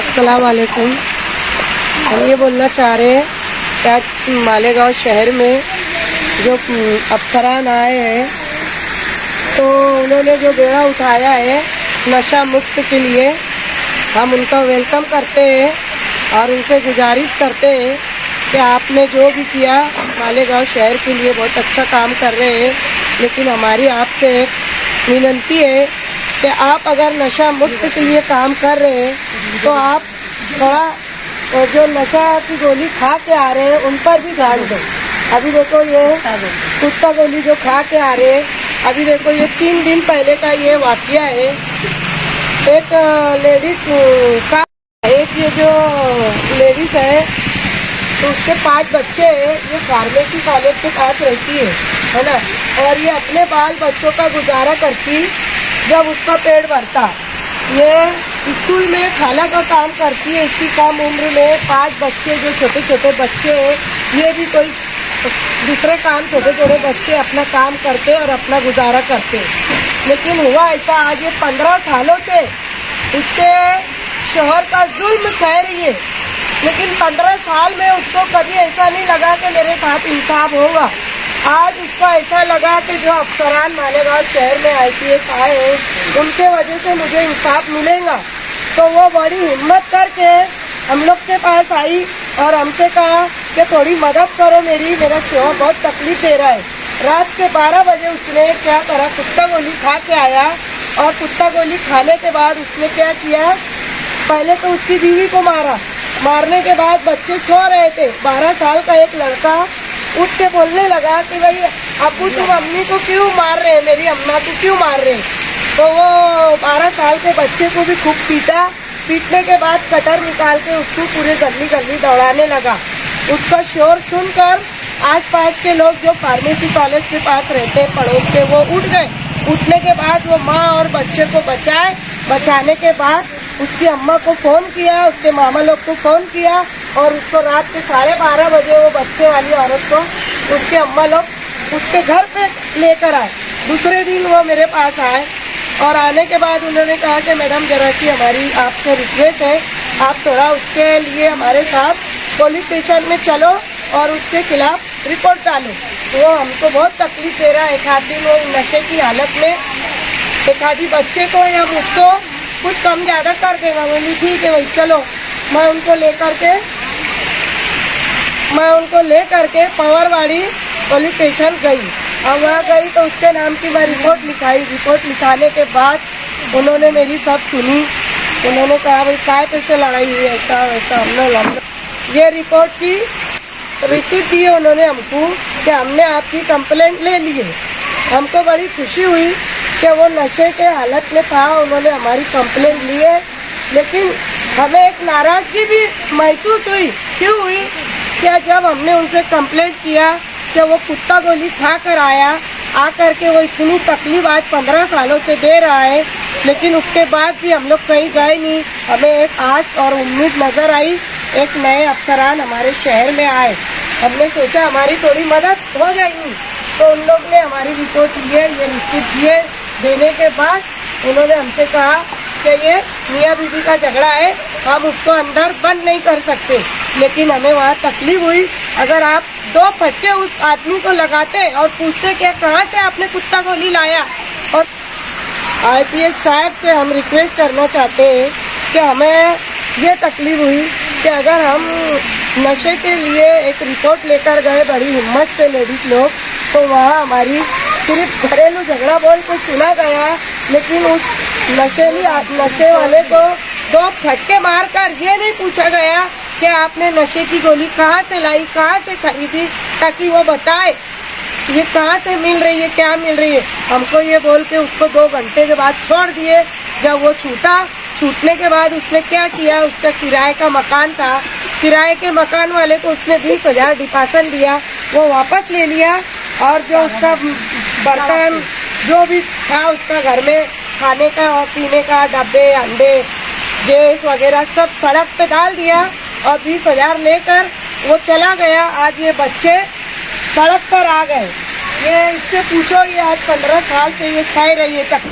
अस्सलाम वालेकुम। हम ये बोलना चाह रहे हैं कि आज मालेगांव शहर में जो अफसरान आए हैं तो उन्होंने जो बेड़ा उठाया है नशा मुक्त के लिए, हम उनका वेलकम करते हैं और उनसे गुजारिश करते हैं कि आपने जो भी किया मालेगांव शहर के लिए बहुत अच्छा काम कर रहे हैं। लेकिन हमारी आपसे एक विनती है कि आप अगर नशा मुक्त के लिए काम कर रहे हैं तो आप थोड़ा जो नशा की गोली खा के आ रहे हैं उन पर भी ध्यान दें। अभी देखो ये कुत्ता गोली जो खा के आ रहे हैं, अभी देखो ये 3 दिन पहले का ये वाकया है। एक लेडीज का ये जो लेडीज है तो उसके 5 बच्चे हैं। ये फार्मेसी कॉलेज के पास रहती है ना, और ये अपने बाल बच्चों का गुजारा करती जब उसका पेट भरता। ये स्कूल में खाला का काम करती है। इसकी कम उम्र में 5 बच्चे जो छोटे छोटे बच्चे हैं, ये भी कोई दूसरे काम छोटे छोटे बच्चे अपना काम करते और अपना गुजारा करते। लेकिन हुआ ऐसा, आज ये 15 सालों से उसके शोहर का जुल्म सह रही है। लेकिन 15 साल में उसको कभी ऐसा नहीं लगा कि मेरे साथ इंसाफ होगा। आज उसको ऐसा लगा कि जो अफसरान मालेगांव शहर में IPS आए हैं उनके वजह से मुझे इंसाफ मिलेगा। तो वो बड़ी हिम्मत करके हम लोग के पास आई और हमसे कहा कि थोड़ी मदद करो मेरा शोहर बहुत तकलीफ दे रहा है। रात के 12 बजे उसने क्या करा, कुत्ता गोली खा के आया और कुत्ता गोली खाने के बाद उसने क्या किया, पहले तो उसकी बीवी को मारा। मारने के बाद बच्चे सो रहे थे। 12 साल का एक लड़का उठ के बोलने लगा कि भाई अबू तुम अम्मी को क्यों मार रहे हैं, मेरी अम्मा को क्यों मार रहे हैं। तो वो 12 साल के बच्चे को भी खूब पीटा। पीटने के बाद कटर निकाल के उसको पूरे गली गली दौड़ाने लगा। उसका शोर सुनकर आसपास के लोग जो फार्मेसी कॉलेज के पास रहते पड़ोस के, वो उठ गए। उठने के बाद वो माँ और बच्चे को बचाए। बचाने के बाद उसकी अम्मा को फ़ोन किया, उसके मामा लोग को फ़ोन किया और उसको रात के 12:30 बजे वो बच्चे वाली औरत को उसके अम्मा लोग उसके घर पे लेकर आए। दूसरे दिन वो मेरे पास आए और आने के बाद उन्होंने कहा कि मैडम जरा सी हमारी आपसे रिक्वेस्ट है, आप थोड़ा उसके लिए हमारे साथ पुलिस स्टेशन में चलो और उसके खिलाफ रिपोर्ट डालो। वो हमको बहुत तकलीफ दे रहा है। एक आध दिन वो नशे की हालत में एक आधी बच्चे को या मुझको कुछ कम ज़्यादा कर देगा। बोली ठीक है भाई चलो। मैं उनको लेकर के पवरवाड़ी पुलिस स्टेशन गई और वहाँ गई तो उसके नाम की मैं रिपोर्ट लिखाई। रिपोर्ट लिखाने के बाद उन्होंने मेरी सब सुनी। उन्होंने कहा भाई काय पैसे लड़ाई हुई, ऐसा वैसा। हमने ये रिपोर्ट की रिसीप्ट दी उन्होंने हमको कि हमने आपकी कंप्लेंट ले ली है। हमको बड़ी खुशी हुई कि वो नशे के हालत में था, उन्होंने हमारी कंप्लेंट ली है। लेकिन हमें एक नाराज़गी भी महसूस हुई। क्यों हुई? क्या जब हमने उनसे कंप्लेंट किया कि वो कुत्ता गोली खा कर आकर के वो इतनी तकलीफ आज 15 सालों से दे रहा है, लेकिन उसके बाद भी हम लोग कहीं गए नहीं। हमें एक आस और उम्मीद नज़र आई, एक नए अफसरान हमारे शहर में आए। हमने सोचा हमारी थोड़ी मदद हो जाएगी। तो उन लोग ने हमारी रिपोर्ट ली है, ये रिसीप्ट दिए। देने के बाद उन्होंने हमसे कहा कि ये मियाँ बीवी का झगड़ा है, हम उसको अंदर बंद नहीं कर सकते। लेकिन हमें वहाँ तकलीफ हुई। अगर आप 2 फटके उस आदमी को लगाते और पूछते कि कहाँ से आपने कुत्ता गोली लाया। और IPS साहब से हम रिक्वेस्ट करना चाहते हैं कि हमें ये तकलीफ हुई कि अगर हम नशे के लिए एक रिपोर्ट लेकर गए बड़ी हिम्मत से लेडीज लोग, तो वहाँ हमारी सिर्फ घरेलू झगड़ा बोल के सुना गया। लेकिन उस नशे वाले को 2 फटके मारकर ये नहीं पूछा गया कि आपने नशे की गोली कहाँ से लाई, कहाँ से खरीदी, ताकि वो बताए ये कहाँ से मिल रही है, क्या मिल रही है। हमको ये बोल के उसको 2 घंटे के बाद छोड़ दिए। जब वो छूटने के बाद उसने क्या किया, उसका किराए का मकान था, किराए के मकान वाले को उसने 20,000 डिपॉजिट दिया, वो वापस ले लिया। और जो उसका बर्तन जो भी था उसका घर में खाने का और पीने का डब्बे, अंडे, गैस वगैरह सब सड़क पे डाल दिया और 20,000 लेकर वो चला गया। आज ये बच्चे सड़क पर आ गए। ये इससे पूछो, ये आज 15 साल से ये सह रही है तक